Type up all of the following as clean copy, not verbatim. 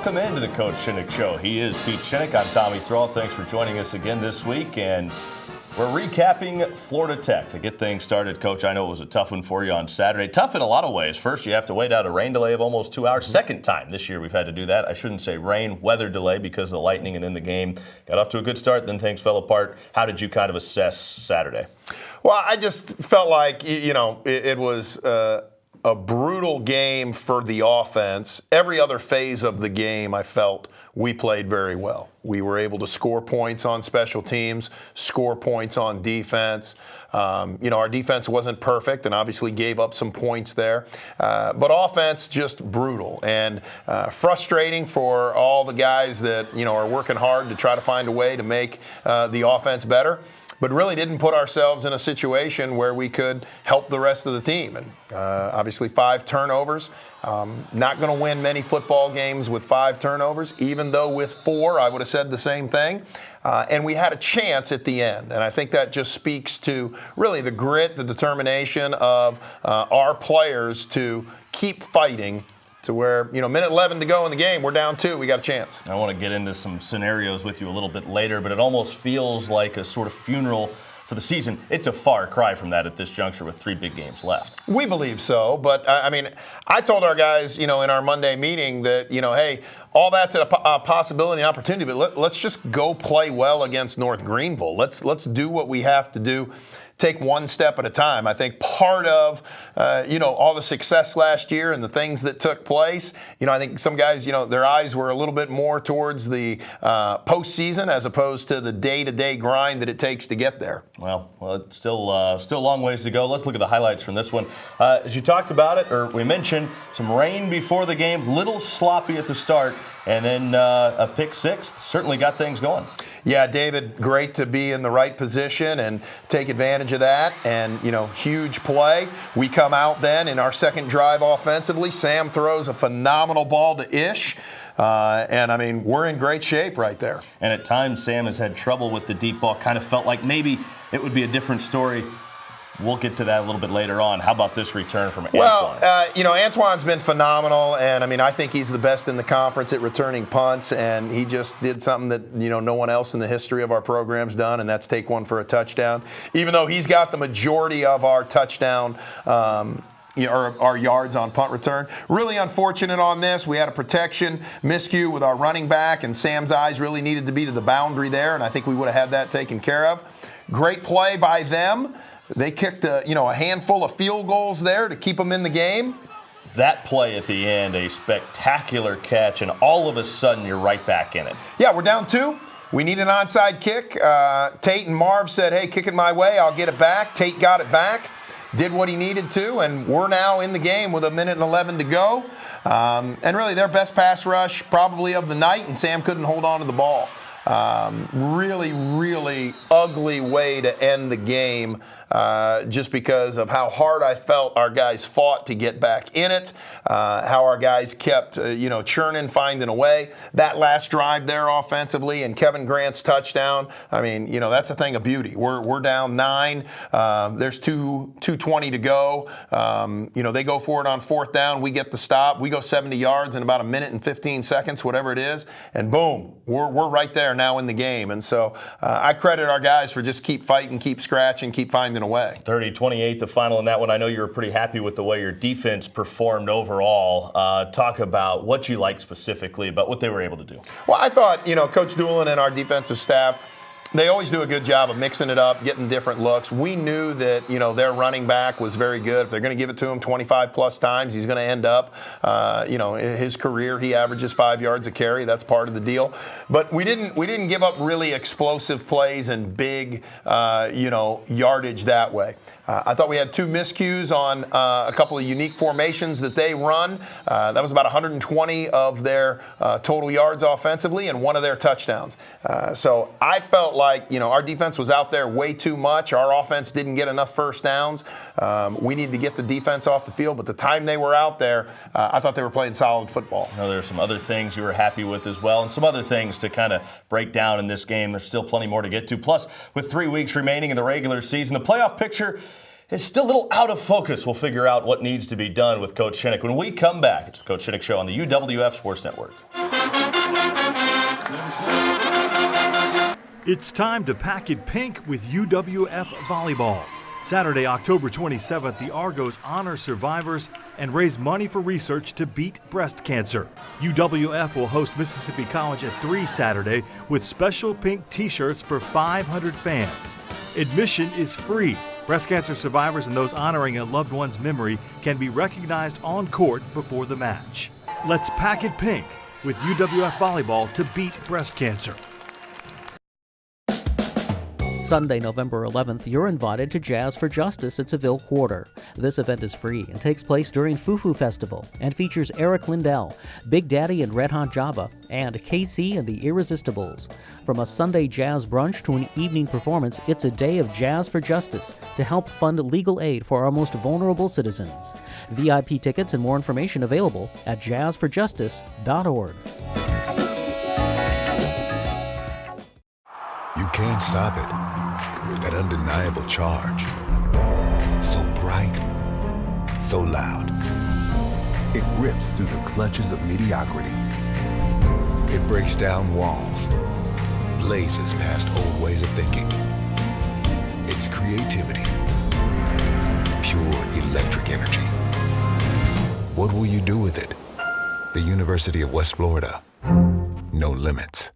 welcome into the Coach Shinnick Show. He is Pete Shinnick. I'm Tommy Thrall. Thanks for joining us again this week. And we're recapping Florida Tech. To get things started, Coach, I know it was a tough one for you on Saturday. Tough in a lot of ways. First, you have to wait out a rain delay of almost 2 hours. Second time this year we've had to do that. I shouldn't say rain, weather delay because of the lightning and in the game. Got off to a good start, then things fell apart. How did you kind of assess Saturday? Well, I just felt like, it was a brutal game for the offense. Every other phase of the game, I felt we played very well. We were able to score points on special teams, score points on defense. Our defense wasn't perfect and obviously gave up some points there. But offense, just brutal and frustrating for all the guys that, are working hard to try to find a way to make the offense better. But really didn't put ourselves in a situation where we could help the rest of the team. And obviously 5 turnovers. Not going to win many football games with 5 turnovers, even though with 4 I would have said the same thing. And we had a chance at the end. And I think that just speaks to really the grit, the determination of our players to keep fighting to where, minute 11 to go in the game, we're down 2, we got a chance. I want to get into some scenarios with you a little bit later, but it almost feels like a sort of funeral for the season. It's a far cry from that at this juncture with 3 big games left. We believe so, but I told our guys, in our Monday meeting that, hey, all that's a possibility and opportunity, but let's just go play well against North Greenville. Let's do what we have to do. Take one step at a time. I think part of, all the success last year and the things that took place, I think some guys, their eyes were a little bit more towards the postseason as opposed to the day-to-day grind that it takes to get there. Well, it's still a long ways to go. Let's look at the highlights from this one. As you talked about it, or we mentioned, some rain before the game, little sloppy at the start, and then a pick 6 certainly got things going. Yeah, David, great to be in the right position and take advantage of that. And, huge play. We come out then in our second drive offensively. Sam throws a phenomenal ball to Ish. We're in great shape right there. And at times, Sam has had trouble with the deep ball. Kind of felt like maybe it would be a different story. We'll get to that a little bit later on. How about this return from Antoine? Well, Antoine's been phenomenal, and I think he's the best in the conference at returning punts, and he just did something that, no one else in the history of our program's done, and that's take one for a touchdown. Even though he's got the majority of our touchdown or our yards on punt return. Really unfortunate on this. We had a protection miscue with our running back, and Sam's eyes really needed to be to the boundary there, and I think we would have had that taken care of. Great play by them. They kicked a handful of field goals there to keep them in the game. That play at the end, a spectacular catch, and all of a sudden you're right back in it. Yeah, we're down 2. We need an onside kick. Tate and Marv said, hey, kick it my way. I'll get it back. Tate got it back, did what he needed to, and we're now in the game with 1:11 to go. And really their best pass rush probably of the night, and Sam couldn't hold on to the ball. Really, really ugly way to end the game just because of how hard I felt our guys fought to get back in it, how our guys kept, churning, finding a way. That last drive there offensively and Kevin Grant's touchdown, that's a thing of beauty. We're down 9. There's 2:20 to go. They go for it on 4th down. We get the stop. We go 70 yards in about 1 minute and 15 seconds, whatever it is, and boom, we're right there now in the game. And so I credit our guys for just keep fighting, keep scratching, keep finding a way. 30-28 the final in that one. I know you were pretty happy with the way your defense performed overall. Talk about what you like specifically about what they were able to do. Well, I thought, Coach Doolin and our defensive staff, they always do a good job of mixing it up, getting different looks. We knew that, their running back was very good. If they're going to give it to him 25-plus times, he's going to end up, in his career, he averages 5 yards a carry. That's part of the deal. But we didn't give up really explosive plays and big, yardage that way. I thought we had 2 miscues on a couple of unique formations that they run. That was about 120 of their total yards offensively and 1 of their touchdowns. So I felt like, our defense was out there way too much. Our offense didn't get enough first downs. We need to get the defense off the field. But the time they were out there, I thought they were playing solid football. I know there are some other things you were happy with as well, and some other things to kind of break down in this game. There's still plenty more to get to. Plus, with 3 weeks remaining in the regular season, the playoff picture is still a little out of focus. We'll figure out what needs to be done with Coach Shinnick when we come back. It's the Coach Shinnick Show on the UWF Sports Network. It's time to pack it pink with UWF Volleyball. Saturday, October 27th, the Argos honor survivors and raise money for research to beat breast cancer. UWF will host Mississippi College at 3 Saturday with special pink t-shirts for 500 fans. Admission is free. Breast cancer survivors and those honoring a loved one's memory can be recognized on court before the match. Let's pack it pink with UWF Volleyball to beat breast cancer. Sunday, November 11th, you're invited to Jazz for Justice at Seville Quarter. This event is free and takes place during Fufu Festival and features Eric Lindell, Big Daddy and Red Hot Java, and KC and the Irresistibles. From a Sunday jazz brunch to an evening performance, it's a day of Jazz for Justice to help fund legal aid for our most vulnerable citizens. VIP tickets and more information available at jazzforjustice.org. You can't stop it. That undeniable charge. So bright, so loud. It rips through the clutches of mediocrity. It breaks down walls, blazes past old ways of thinking. It's creativity, pure electric energy. What will you do with it? The University of West Florida. No limits.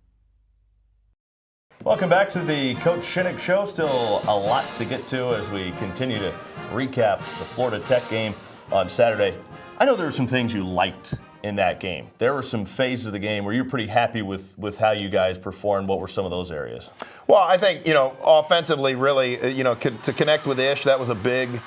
Welcome back to the Coach Shinnick Show. Still a lot to get to as we continue to recap the Florida Tech game on Saturday. I know there were some things you liked in that game. There were some phases of the game where you're pretty happy with how you guys performed. What were some of those areas? Well, I think, offensively, really, to connect with Ish, that was a big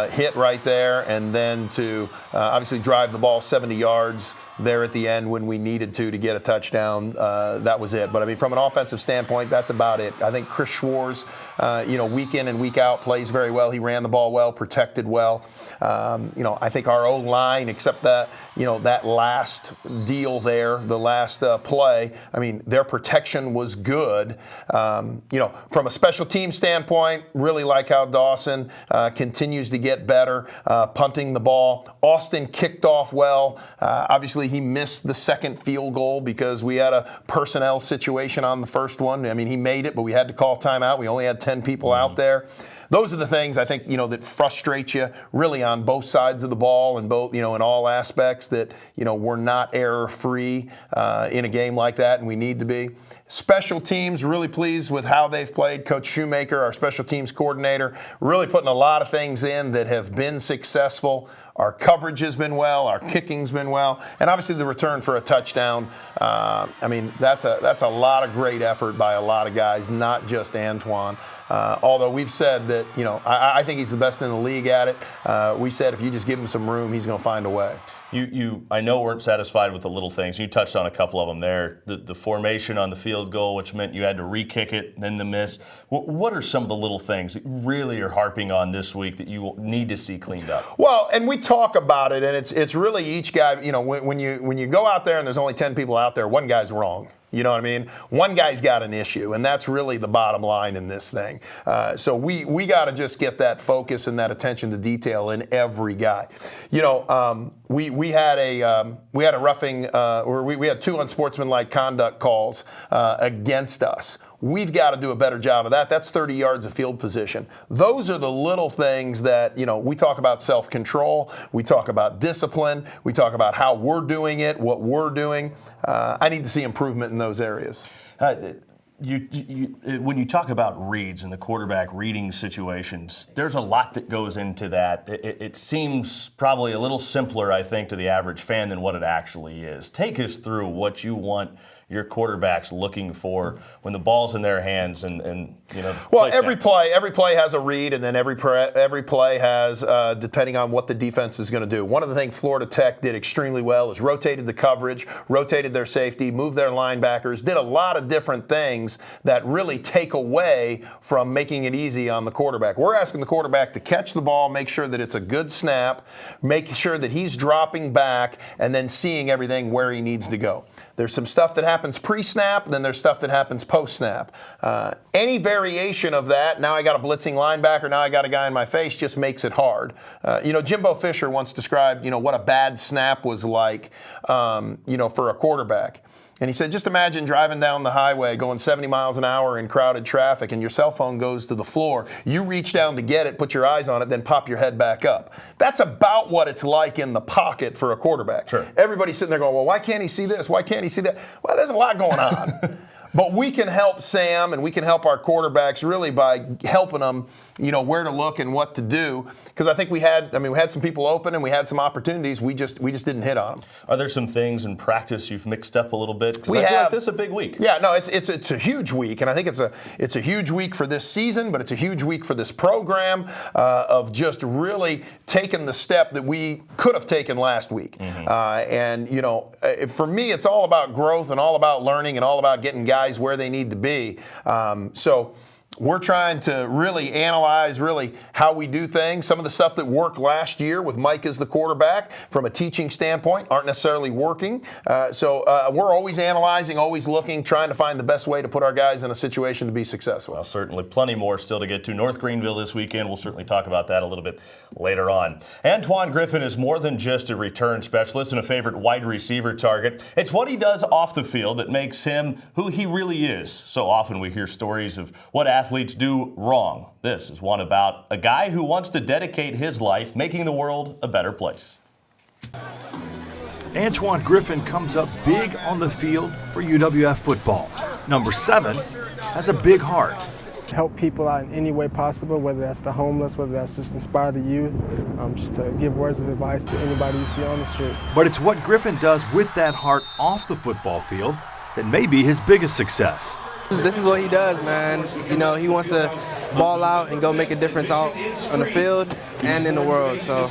hit right there. And then to obviously drive the ball 70 yards there at the end when we needed to get a touchdown, that was it. But, I mean, from an offensive standpoint, that's about it. I think Chris Schwarz, week in and week out, plays very well. He ran the ball well, protected well. I think our O-line, except that, that last deal there, the last play, I mean, their protection was good. From a special team standpoint, really like how Dawson continues to get better, punting the ball. Austin kicked off well. Obviously, he missed the second field goal because we had a personnel situation on the first one. I mean, he made it, but we had to call timeout. We only had 10 people out there. Those are the things I think, that frustrate you really on both sides of the ball and both, in all aspects that, we're not error-free in a game like that, and we need to be. Special teams, really pleased with how they've played. Coach Shoemaker, our special teams coordinator, really putting a lot of things in that have been successful. Our coverage has been well, our kicking's been well, and obviously the return for a touchdown. That's a lot of great effort by a lot of guys, not just Antoine. Although we've said that, I think he's the best in the league at it. We said if you just give him some room, he's going to find a way. You I know weren't satisfied with the little things. You touched on a couple of them there. The formation on the field goal, which meant you had to re-kick it, then the miss. What are some of the little things that you really are harping on this week that you need to see cleaned up? Well, and we talk about it, and it's really each guy. When you go out there and there's only 10 people out there, one guy's wrong. You know what I mean? One guy's got an issue, and that's really the bottom line in this thing. So we got to just get that focus and that attention to detail in every guy. We had a roughing, or we had 2 unsportsmanlike conduct calls against us. We've got to do a better job of that. That's 30 yards of field position. Those are the little things that, we talk about self-control. We talk about discipline. We talk about how we're doing it, what we're doing. I need to see improvement in those areas. When you talk about reads and the quarterback reading situations, there's a lot that goes into that. It seems probably a little simpler, I think, to the average fan than what it actually is. Take us through what you want your quarterback's looking for when the ball's in their hands and Well, every play has a read, and then every play has depending on what the defense is going to do. One of the things Florida Tech did extremely well is rotated the coverage, rotated their safety, moved their linebackers, did a lot of different things that really take away from making it easy on the quarterback. We're asking the quarterback to catch the ball, make sure that it's a good snap, make sure that he's dropping back, and then seeing everything where he needs to go. There's some stuff that happens pre-snap, then there's stuff that happens post-snap. Any variation of that, now I got a blitzing linebacker, now I got a guy in my face, just makes it hard. Jimbo Fisher once described, what a bad snap was like, for a quarterback. And he said, just imagine driving down the highway going 70 miles an hour in crowded traffic and your cell phone goes to the floor. You reach down to get it, put your eyes on it, then pop your head back up. That's about what it's like in the pocket for a quarterback. Sure. Everybody's sitting there going, well, why can't he see this? Why can't he see that? Well, there's a lot going on. But we can help Sam and we can help our quarterbacks really by helping them, where to look and what to do. Because I think we had some people open and we had some opportunities. We just didn't hit on them. Are there some things in practice you've mixed up a little bit? Because I feel like this is a big week. Yeah, no, it's a huge week, and I think it's a huge week for this season, but it's a huge week for this program of just really taking the step that we could have taken last week. For me, it's all about growth and all about learning and all about getting guys where they need to be. So we're trying to really analyze how we do things. Some of the stuff that worked last year with Mike as the quarterback from a teaching standpoint aren't necessarily working. So we're always analyzing, always looking, trying to find the best way to put our guys in a situation to be successful. Well, certainly plenty more still to get to. North Greenville this weekend. We'll certainly talk about that a little bit later on. Antoine Griffin is more than just a return specialist and a favorite wide receiver target. It's what he does off the field that makes him who he really is. So often we hear stories of what athletes do wrong. This is one about a guy who wants to dedicate his life making the world a better place. Antoine Griffin comes up big on the field for UWF football. Number 7 has a big heart. Help people out in any way possible, whether that's the homeless, whether that's just inspire the youth, just to give words of advice to anybody you see on the streets. But it's what Griffin does with that heart off the football field that may be his biggest success. This is what he does, man. He wants to ball out and go make a difference out on the field and in the world. So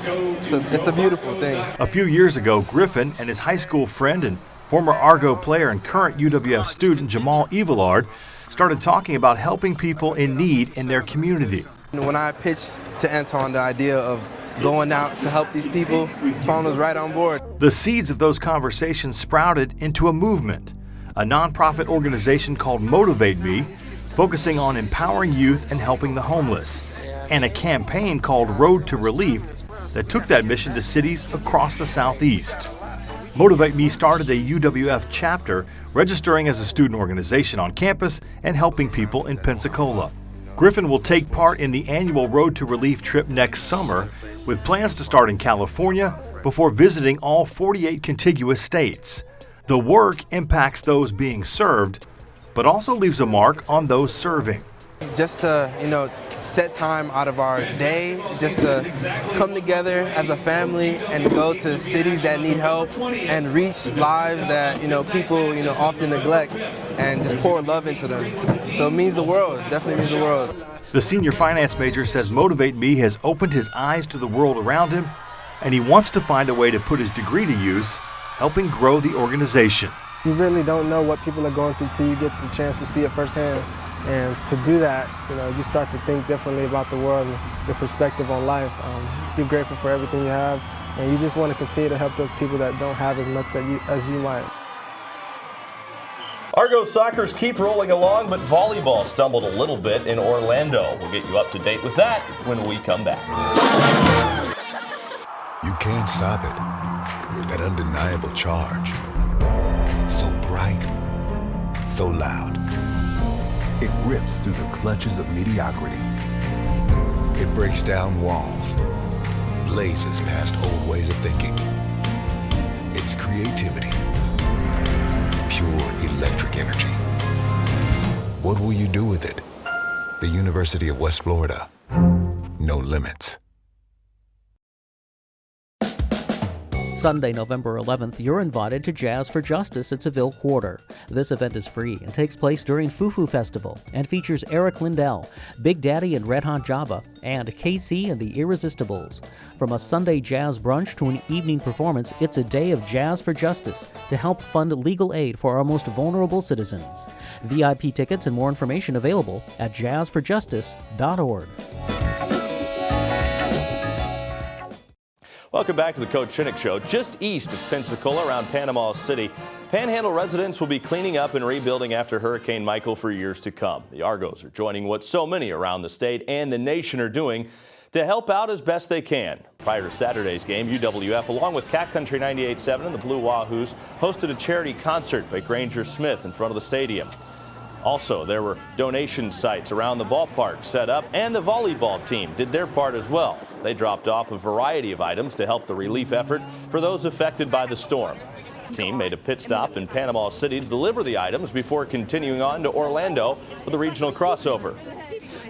it's a beautiful thing. A few years ago, Griffin and his high school friend and former Argo player and current UWF student Jamal Evilard started talking about helping people in need in their community. When I pitched to Antoine the idea of going out to help these people, Antoine was right on board. The seeds of those conversations sprouted into a movement. A nonprofit organization called Motivate Me, focusing on empowering youth and helping the homeless, and a campaign called Road to Relief that took that mission to cities across the Southeast. Motivate Me started a UWF chapter, registering as a student organization on campus and helping people in Pensacola. Griffin will take part in the annual Road to Relief trip next summer, with plans to start in California before visiting all 48 contiguous states. The work impacts those being served, but also leaves a mark on those serving. Just to, set time out of our day, just to come together as a family and go to cities that need help and reach lives that, people, often neglect and just pour love into them. So it means the world, definitely means the world. The senior finance major says Motivate Me has opened his eyes to the world around him, and he wants to find a way to put his degree to use, helping grow the organization. You really don't know what people are going through till you get the chance to see it firsthand. And to do that, you start to think differently about the world and your perspective on life. Be grateful for everything you have, and you just want to continue to help those people that don't have as much as you might. Argos Soccers keep rolling along, but volleyball stumbled a little bit in Orlando. We'll get you up to date with that when we come back. You can't stop it. That undeniable charge. So bright, so loud. It rips through the clutches of mediocrity. It breaks down walls, blazes past old ways of thinking. It's creativity, pure electric energy. What will you do with it? The University of West Florida. No limits. Sunday, November 11th, you're invited to Jazz for Justice at Seville Quarter. This event is free and takes place during Fufu Festival and features Eric Lindell, Big Daddy and Red Hot Java, and KC and the Irresistibles. From a Sunday jazz brunch to an evening performance, it's a day of Jazz for Justice to help fund legal aid for our most vulnerable citizens. VIP tickets and more information available at jazzforjustice.org. Welcome back to the Coach Shinnick Show. Just east of Pensacola, around Panama City, Panhandle residents will be cleaning up and rebuilding after Hurricane Michael for years to come. The Argos are joining what so many around the state and the nation are doing to help out as best they can. Prior to Saturday's game, UWF, along with Cat Country 98.7 and the Blue Wahoos, hosted a charity concert by Granger Smith in front of the stadium. Also, there were donation sites around the ballpark set up, and the volleyball team did their part as well. They dropped off a variety of items to help the relief effort for those affected by the storm. The team made a pit stop in Panama City to deliver the items before continuing on to Orlando for the regional crossover.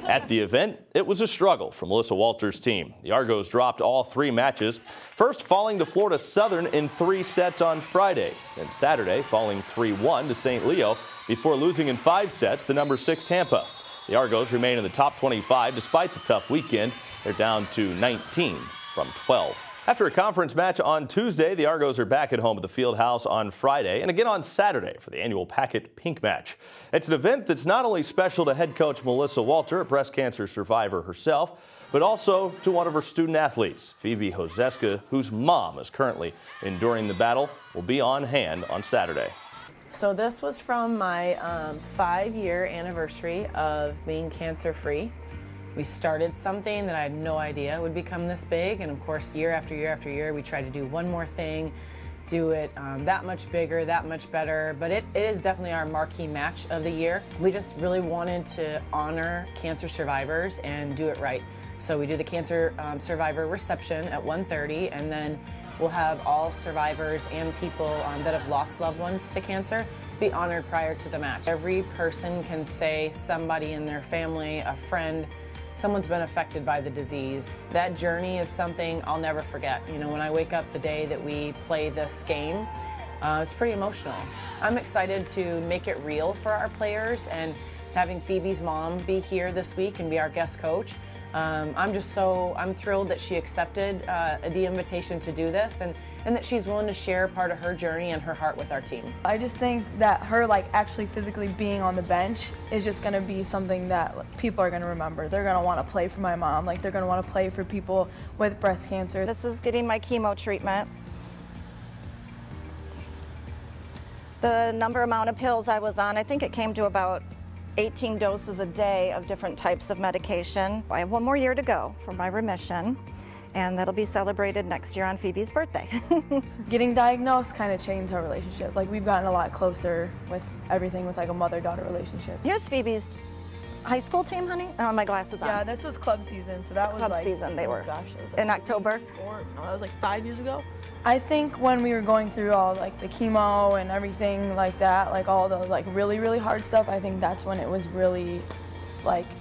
At the event, it was a struggle for Melissa Walters' team. The Argos dropped all 3 matches, first falling to Florida Southern in 3 sets on Friday, then Saturday falling 3-1 to St. Leo before losing in 5 sets to number 6 Tampa. The Argos remain in the top 25 despite the tough weekend. They're down to 19 from 12. After a conference match on Tuesday, the Argos are back at home at the Fieldhouse on Friday and again on Saturday for the annual PACKIT Pink Match. It's an event that's not only special to head coach Melissa Walter, a breast cancer survivor herself, but also to one of her student athletes. Phoebe Hozeska, whose mom is currently enduring the battle, will be on hand on Saturday. So this was from my 5-year anniversary of being cancer-free. We started something that I had no idea would become this big, and of course year after year after year we tried to do one more thing, do it that much bigger, that much better, but it is definitely our marquee match of the year. We just really wanted to honor cancer survivors and do it right. So we do the cancer survivor reception at 1:30, and then we'll have all survivors and people that have lost loved ones to cancer be honored prior to the match. Every person can say somebody in their family, a friend, someone's been affected by the disease. That journey is something I'll never forget. You know, when I wake up the day that we play this game, it's pretty emotional. I'm excited to make it real for our players, and having Phoebe's mom be here this week and be our guest coach. I'm thrilled that she accepted the invitation to do this, and that she's willing to share part of her journey and her heart with our team. I just think that her actually physically being on the bench is just going to be something that people are going to remember. They're going to want to play for my mom, they're going to want to play for people with breast cancer. This is getting my chemo treatment. The amount of pills I was on, I think it came to about 18 doses a day of different types of medication. I have 1 more year to go for my remission, and that'll be celebrated next year on Phoebe's birthday. Getting diagnosed kind of changed our relationship. We've gotten a lot closer with everything, with a mother-daughter relationship. Here's Phoebe's high school team, honey. I have my glasses on. Yeah, this was club season, so that was club season. They were. Gosh, it was in October. That was 5 years ago. I think when we were going through all the chemo and everything like that, all the really, really hard stuff, I think that's when it was really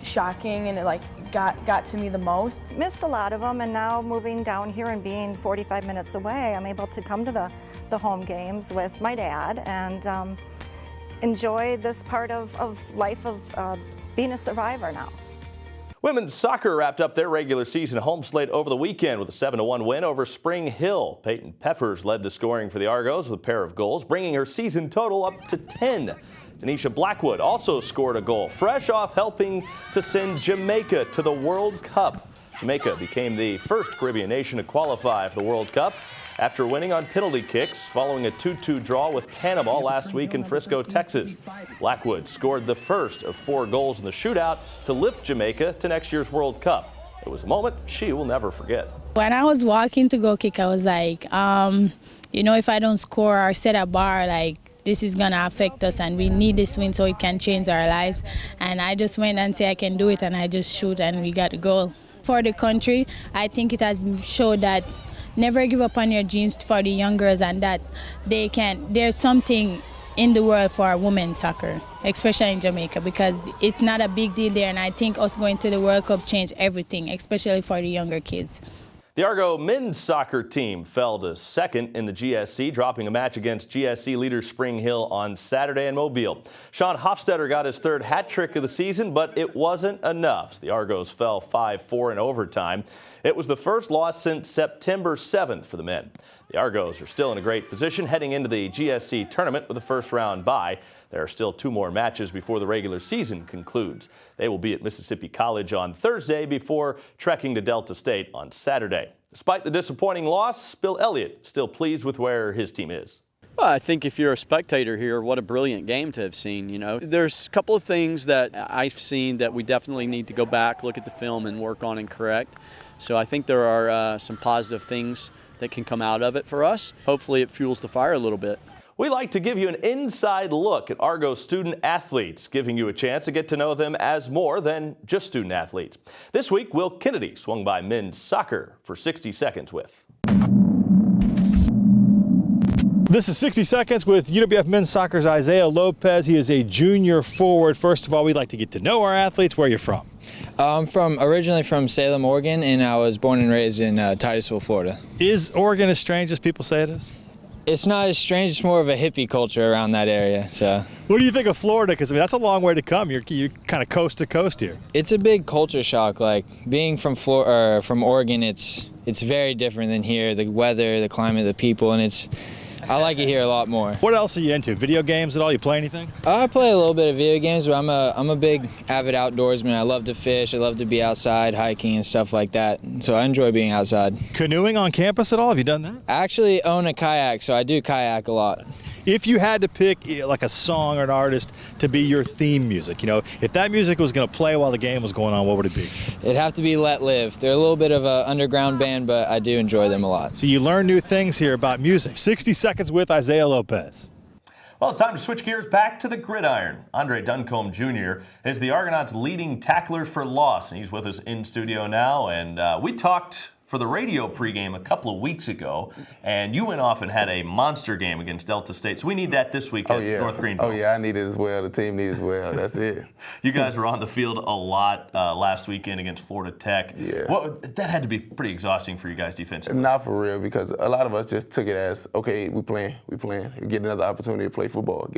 shocking, and it got to me the most. Missed a lot of them, and now moving down here and being 45 minutes away, I'm able to come to the home games with my dad and enjoy this part of life of being a survivor now. Women's soccer wrapped up their regular season home slate over the weekend with a 7-1 win over Spring Hill. Peyton Peppers led the scoring for the Argos with a pair of goals, bringing her season total up to 10. Denisha Blackwood also scored a goal, fresh off helping to send Jamaica to the World Cup. Jamaica became the first Caribbean nation to qualify for the World Cup after winning on penalty kicks following a 2-2 draw with Panama last week in Frisco, Texas. Blackwood scored the first of 4 goals in the shootout to lift Jamaica to next year's World Cup. It was a moment she will never forget. When I was walking to go kick, I was like, if I don't score or set a bar, this is going to affect us, and we need this win so it can change our lives. And I just went and said I can do it, and I just shoot, and we got a goal. For the country, I think it has showed that never give up on your dreams for the young girls, and that there's something in the world for women's soccer, especially in Jamaica, because it's not a big deal there, and I think us going to the World Cup changed everything, especially for the younger kids. The Argo men's soccer team fell to second in the GSC, dropping a match against GSC leader Spring Hill on Saturday in Mobile. Sean Hofstetter got his 3rd hat trick of the season, but it wasn't enough. The Argos fell 5-4 in overtime. It was the first loss since September 7th for the men. The Argos are still in a great position heading into the GSC tournament with a first-round bye. There are still 2 more matches before the regular season concludes. They will be at Mississippi College on Thursday before trekking to Delta State on Saturday. Despite the disappointing loss, Bill Elliott still pleased with where his team is. Well, I think if you're a spectator here, what a brilliant game to have seen. You know, there's a couple of things that I've seen that we definitely need to go back, look at the film, and work on and correct. So I think there are some positive things that can come out of it for us. Hopefully it fuels the fire a little bit. We like to give you an inside look at Argos student athletes, giving you a chance to get to know them as more than just student athletes. This week, Will Kennedy swung by men's soccer for 60 seconds with. This is 60 Seconds with UWF Men's Soccer's Isaiah Lopez. He is a junior forward. First of all, we'd like to get to know our athletes. Where are you from? I'm originally from Salem, Oregon, and I was born and raised in Titusville, Florida. Is Oregon as strange as people say it is? It's not as strange. It's more of a hippie culture around that area. So, what do you think of Florida? Because I mean, that's a long way to come. You're kind of coast to coast here. It's a big culture shock. Like being from from Oregon, it's very different than here. The weather, the climate, the people, and I like it here a lot more. What else are you into? Video games at all? You play anything? I play a little bit of video games, but I'm a big avid outdoorsman. I love to fish. I love to be outside, hiking and stuff like that. So I enjoy being outside. Canoeing on campus at all? Have you done that? I actually own a kayak, so I do kayak a lot. If you had to pick like a song or an artist to be your theme music, you know, if that music was going to play while the game was going on, what would it be? It'd have to be Let Live. They're a little bit of an underground band, but I do enjoy them a lot. So you learn new things here about music. 60 Seconds with Isaiah Lopez. Well, it's time to switch gears back to the gridiron. Andre Duncombe Jr. is the Argonauts' leading tackler for loss, and he's with us in studio now. And we talked for the radio pregame a couple of weeks ago, and you went off and had a monster game against Delta State. So we need that this week at North Greenville. Oh, yeah, I need it as well. The team needs it as well. That's it. You guys were on the field a lot last weekend against Florida Tech. Yeah. Well, that had to be pretty exhausting for you guys defensively. Not for real, because a lot of us just took it as, okay, we playing. Get another opportunity to play football.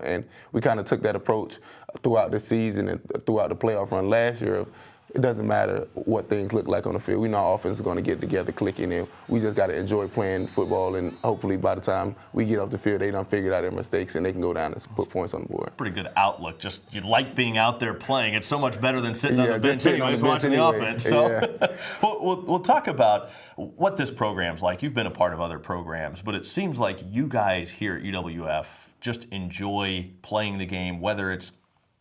And we kind of took that approach throughout the season and throughout the playoff run last year. It doesn't matter what things look like on the field. We know our offense is going to get together, clicking, and we just got to enjoy playing football. And hopefully, by the time we get off the field, they done figured out their mistakes and they can go down and put points on the board. Pretty good outlook. Just you like being out there playing. It's so much better than sitting on the bench anyways, watching the offense. So yeah. we'll talk about what this program's like. You've been a part of other programs, but it seems like you guys here at UWF just enjoy playing the game, whether it's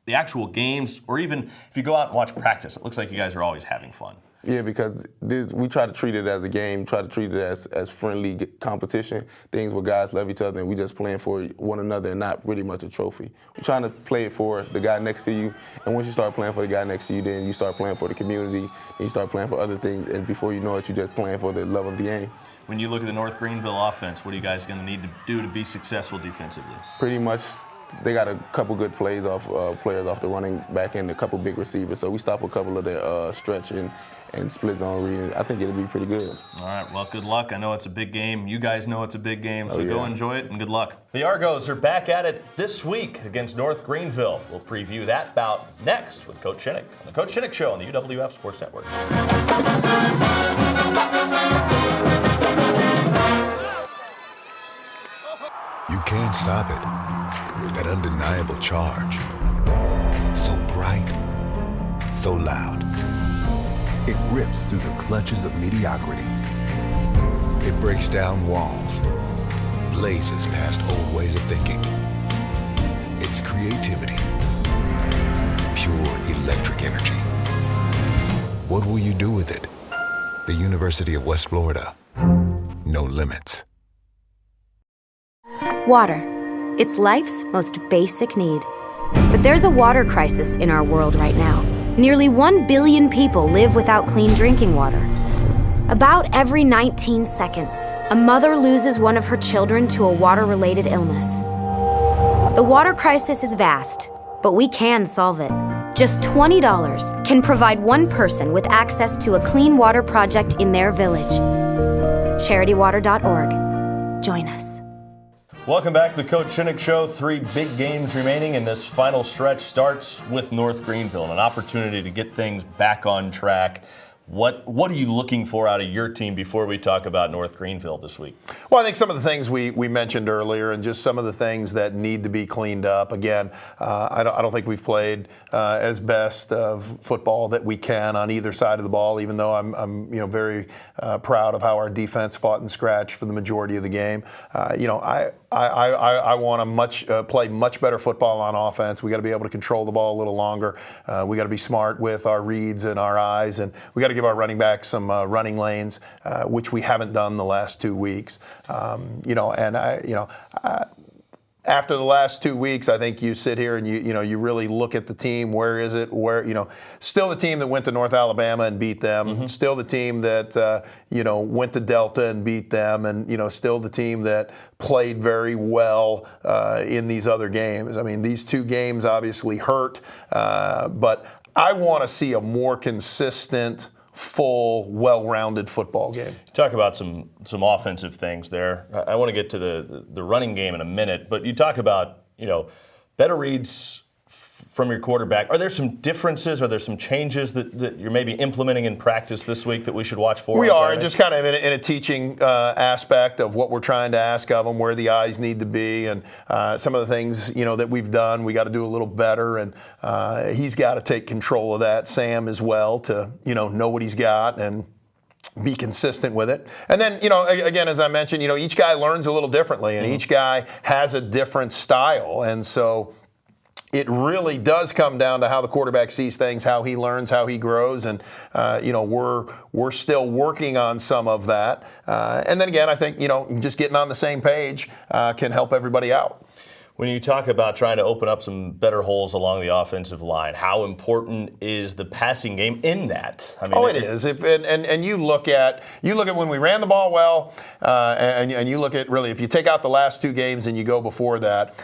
the actual games, or even if you go out and watch practice, it looks like you guys are always having fun. Yeah, because we try to treat it as a game, try to treat it as friendly competition, things where guys love each other and we just playing for one another and not really much a trophy. We're trying to play it for the guy next to you, and once you start playing for the guy next to you, then you start playing for the community, and you start playing for other things, and before you know it, you're just playing for the love of the game. When you look at the North Greenville offense, what are you guys going to need to do to be successful defensively? Pretty much. They got a couple good players off the running back and a couple big receivers. So we stop a couple of their stretch and split zone reading. I think it'll be pretty good. All right, well, good luck. I know it's a big game. You guys know it's a big game, so go enjoy it and good luck. The Argos are back at it this week against North Greenville. We'll preview that bout next with Coach Shinnick on the Coach Shinnick Show on the UWF Sports Network. You can't stop it. That undeniable charge. So bright, so loud. It rips through the clutches of mediocrity. It breaks down walls, blazes past old ways of thinking. It's creativity, pure electric energy. What will you do with it? The University of West Florida. No limits. Water. It's life's most basic need. But there's a water crisis in our world right now. Nearly 1 billion people live without clean drinking water. About every 19 seconds, a mother loses one of her children to a water-related illness. The water crisis is vast, but we can solve it. Just $20 can provide one person with access to a clean water project in their village. CharityWater.org. Join us. Welcome back to the Coach Shinnick Show. 3 big games remaining, and this final stretch starts with North Greenville, and an opportunity to get things back on track. What are you looking for out of your team before we talk about North Greenville this week? Well, I think some of the things we mentioned earlier and just some of the things that need to be cleaned up. Again, I don't think we've played as best of football that we can on either side of the ball, even though I'm very proud of how our defense fought and scratched for the majority of the game. I want to play much better football on offense. We got to be able to control the ball a little longer. We got to be smart with our reads and our eyes, and we got to give our running back some running lanes, which we haven't done the last 2 weeks. After the last 2 weeks, I think you sit here and you really look at the team. Where is it? Still the team that went to North Alabama and beat them. Mm-hmm. Still the team that went to Delta and beat them, and still the team that played very well in these other games. I mean, these 2 games obviously hurt, but I want to see a more consistent, full, well-rounded football game. Talk about some offensive things there. I want to get to the running game in a minute, but you talk about better reads from your quarterback. Are there some differences? Are there some changes that you're maybe implementing in practice this week that we should watch for? We are, and just kind of in a teaching aspect of what we're trying to ask of them, where the eyes need to be, and some of the things that we've done, we got to do a little better, and he's got to take control of that. Sam as well, to know what he's got and be consistent with it. And then, again, as I mentioned, each guy learns a little differently, and each guy has a different style, and so it really does come down to how the quarterback sees things, how he learns, how he grows, and we're still working on some of that. And then again, I think just getting on the same page can help everybody out. When you talk about trying to open up some better holes along the offensive line, how important is the passing game in that? I mean, it is. And you look at when we ran the ball well, and you look at really, if you take out the last 2 games and you go before that,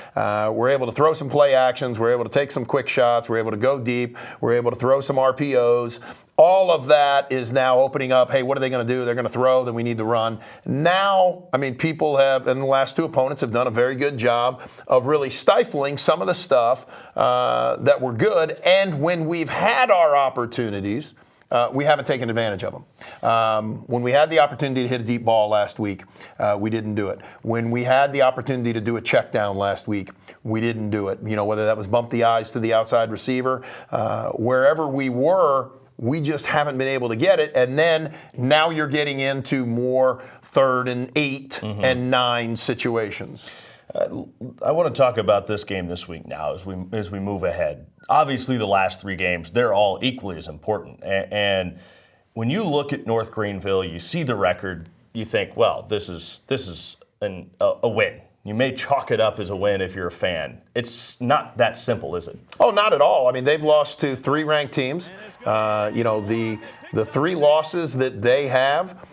we're able to throw some play actions, we're able to take some quick shots, we're able to go deep, we're able to throw some RPOs. All of that is now opening up, hey, what are they going to do? They're going to throw, then we need to run. Now, I mean, people have, and the last 2 opponents have done a very good job of really stifling some of the stuff that were good. And when we've had our opportunities, we haven't taken advantage of them. When we had the opportunity to hit a deep ball last week, we didn't do it. When we had the opportunity to do a check down last week, we didn't do it. Whether that was bump the eyes to the outside receiver, wherever we were, we just haven't been able to get it. And then now you're getting into more 3rd and 8 and 9 situations. I want to talk about this game this week now as we move ahead. Obviously, the last 3 games, they're all equally as important. And when you look at North Greenville, you see the record, you think, well, this is a win. You may chalk it up as a win if you're a fan. It's not that simple, is it? Oh, not at all. I mean, they've lost to 3 ranked teams. The 3 losses that they have,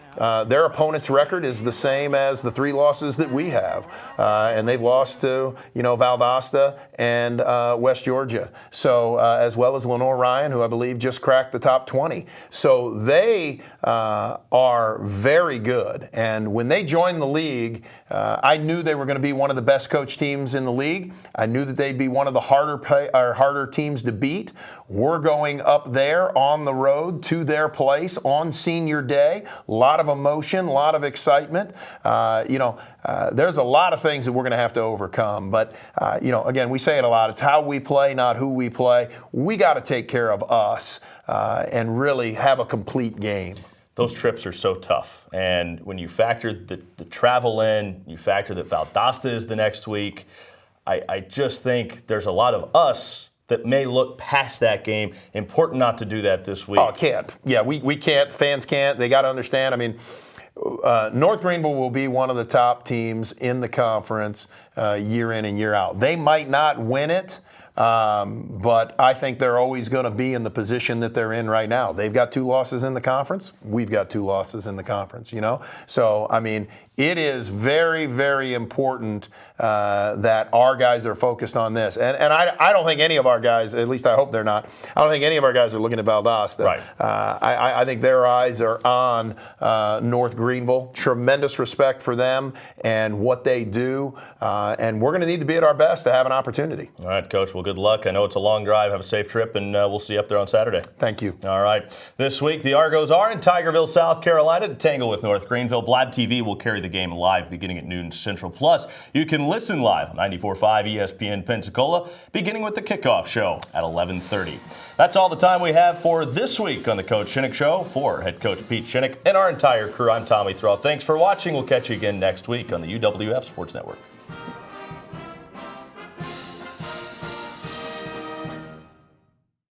their opponent's record is the same as the 3 losses that we have. And they've lost to, Valdosta and West Georgia. So, as well as Lenore Ryan, who I believe just cracked the top 20. So they are very good. And when they joined the league, I knew they were going to be one of the best coached teams in the league. I knew that they'd be one of the harder teams to beat. We're going up there on the road to their place on senior day. A lot of emotion, a lot of excitement. There's a lot of things that we're going to have to overcome. But, again, we say it a lot. It's how we play, not who we play. We got to take care of us and really have a complete game. Those trips are so tough. And when you factor the travel in, you factor that Valdosta is the next week, I just think there's a lot of us that may look past that game. Important not to do that this week. Oh, can't. Yeah, we can't. Fans can't. They got to understand. I mean, North Greenville will be one of the top teams in the conference year in and year out. They might not win it, but I think they're always going to be in the position that they're in right now. They've got 2 losses in the conference. We've got 2 losses in the conference, So, I mean, it is very, very important that our guys are focused on this. And I don't think any of our guys, at least I hope they're not, I don't think any of our guys are looking at Valdosta. Right. I think their eyes are on North Greenville. Tremendous respect for them and what they do. And we're going to need to be at our best to have an opportunity. All right, Coach. Well, good luck. I know it's a long drive. Have a safe trip, and we'll see you up there on Saturday. Thank you. All right. This week, the Argos are in Tigerville, South Carolina to tangle with North Greenville. Blab TV will carry the game live beginning at noon Central. Plus, you can listen live on 94.5 ESPN Pensacola, beginning with the kickoff show at 11:30. That's all the time we have for this week on the Coach Shinnick Show. For head coach Pete Shinnick and our entire crew, I'm Tommy Thrall. Thanks for watching. We'll catch you again next week on the UWF Sports Network.